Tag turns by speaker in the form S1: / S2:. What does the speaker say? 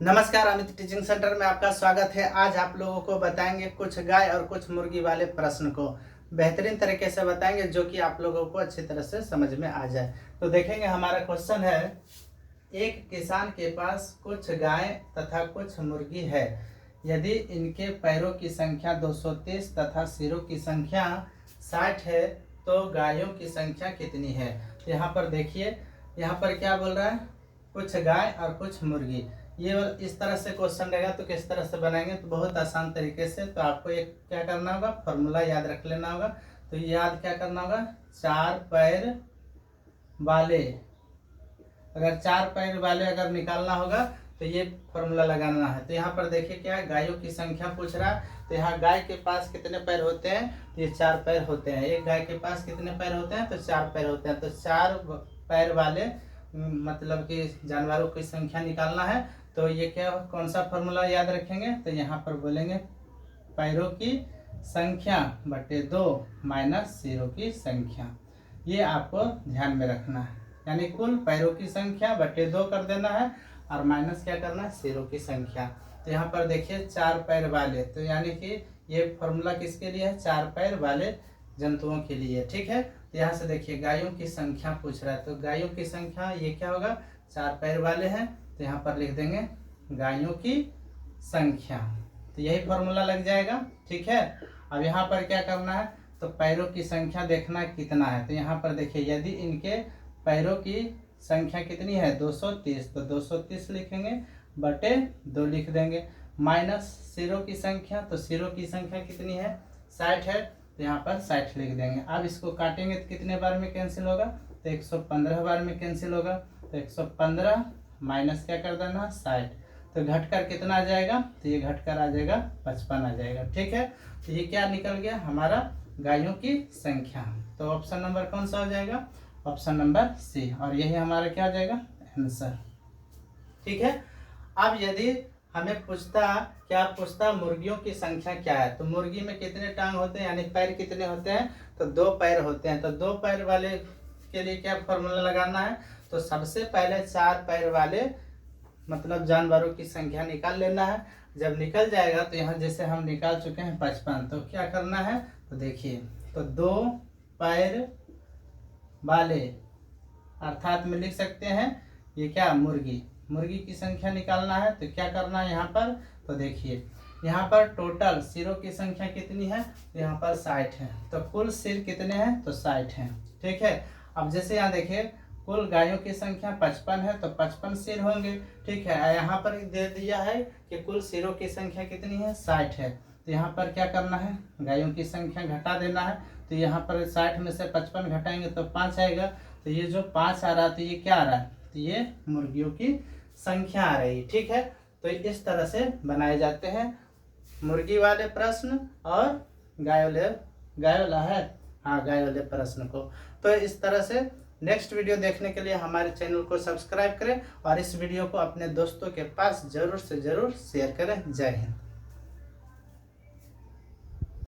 S1: नमस्कार, Amit teaching centre में आपका स्वागत है। आज आप लोगों को बताएंगे कुछ गाय और कुछ मुर्गी वाले प्रश्न को बेहतरीन तरीके से बताएंगे, जो कि आप लोगों को अच्छी तरह से समझ में आ जाए। तो देखेंगे, हमारा क्वेश्चन है, एक किसान के पास कुछ गाय तथा कुछ मुर्गी है। यदि इनके पैरों की संख्या 230 तथा सिरों की संख्या 60 है तो गायों की संख्या कितनी है। यहाँ पर देखिए, यहाँ पर क्या बोल रहा है, कुछ गाय और कुछ मुर्गी। ये इस तरह से क्वेश्चन रहेगा तो किस तरह से बनाएंगे, तो बहुत आसान तरीके से। तो आपको एक क्या करना होगा, फॉर्मूला याद रख लेना होगा। तो याद क्या करना होगा, चार पैर वाले, अगर चार पैर वाले अगर निकालना होगा तो ये फॉर्मूला लगाना है। तो यहाँ पर देखिए क्या है, गायों की संख्या पूछ रहा है। तो यहाँ गाय के पास कितने पैर होते हैं, तो ये चार पैर होते हैं। एक गाय के पास कितने पैर होते हैं, तो चार पैर होते हैं। तो चार पैर वाले मतलब कि जानवरों की संख्या निकालना है। तो ये क्या, कौन सा फॉर्मूला याद रखेंगे, तो यहाँ पर बोलेंगे पैरों की संख्या बटे 2 माइनस सिरों की संख्या। ये आपको ध्यान में रखना है, यानी कुल पैरों की संख्या बटे 2 कर देना है और माइनस क्या करना है, सिरों की संख्या। तो यहाँ पर देखिए चार पैर वाले, तो यानी कि ये फॉर्मूला किसके लिए है, चार पैर वाले जंतुओं के लिए। ठीक है, तो यहाँ से देखिए गायों की संख्या पूछ रहा है। तो गायों की संख्या ये क्या होगा, चार पैर वाले हैं, तो यहाँ पर लिख देंगे गायों की संख्या। तो यही फॉर्मूला लग जाएगा। ठीक है, अब यहाँ पर क्या करना है, तो पैरों की संख्या देखना कितना है। तो यहाँ पर देखिए, यदि इनके पैरों की संख्या कितनी है 230, तो 230 लिखेंगे बटे 2 लिख देंगे, माइनस सिरों की संख्या। तो सिरों की संख्या कितनी है, 60 है, तो यहाँ पर 60 लिख देंगे। अब इसको काटेंगे तो कितने बार में कैंसिल होगा, तो 115 बार में कैंसिल होगा। तो 115 माइनस क्या कर देना, 60। तो घटकर कितना आ जाएगा, तो ये घटकर आ जाएगा 55 आ जाएगा। ठीक है, तो ये क्या निकल गया, हमारा गायों की संख्या। तो ऑप्शन नंबर कौन सा हो जाएगा, ऑप्शन नंबर सी। और यही हमारा क्या हो जाएगा, आंसर। ठीक है, अब यदि हमें पूछता मुर्गियों की संख्या क्या है, तो मुर्गी में कितने टांग होते हैं, यानी पैर कितने होते हैं, तो 2 पैर होते हैं। तो 2 पैर वाले के लिए क्या फॉर्मूला लगाना है, तो सबसे पहले चार पैर वाले मतलब जानवरों की संख्या निकाल लेना है। जब निकल जाएगा तो यहाँ जैसे हम निकाल चुके हैं 55, तो क्या करना है, तो देखिए, तो 2 पैर वाले अर्थात में लिख सकते हैं ये क्या, मुर्गी की संख्या निकालना है। तो क्या करना है यहाँ पर, तो देखिए यहाँ पर टोटल सिरों की संख्या कितनी है, तो यहाँ पर 60 है। तो कुल सिर कितने हैं, तो 60 हैं। ठीक है, अब जैसे यहाँ देखिए कुल गायों की संख्या 55 है, तो 55 सिर होंगे। ठीक है, यहाँ पर दे दिया है कि कुल सिरों की संख्या कितनी है, 60 है। तो यहाँ पर क्या करना है, गायों की संख्या घटा देना है। तो यहाँ पर 60 में से 55 घटाएंगे तो 5 आएगा। तो ये जो 5 आ रहा है, तो ये क्या आ रहा है, तो ये मुर्गियों की संख्या आ रही। ठीक है, तो इस तरह से बनाए जाते हैं मुर्गी वाले प्रश्न और गाय वाला है, हाँ, गाय वाले प्रश्न को। तो इस तरह से नेक्स्ट वीडियो देखने के लिए हमारे चैनल को सब्सक्राइब करें और इस वीडियो को अपने दोस्तों के पास जरूर से जरूर शेयर करें। जय हिंद।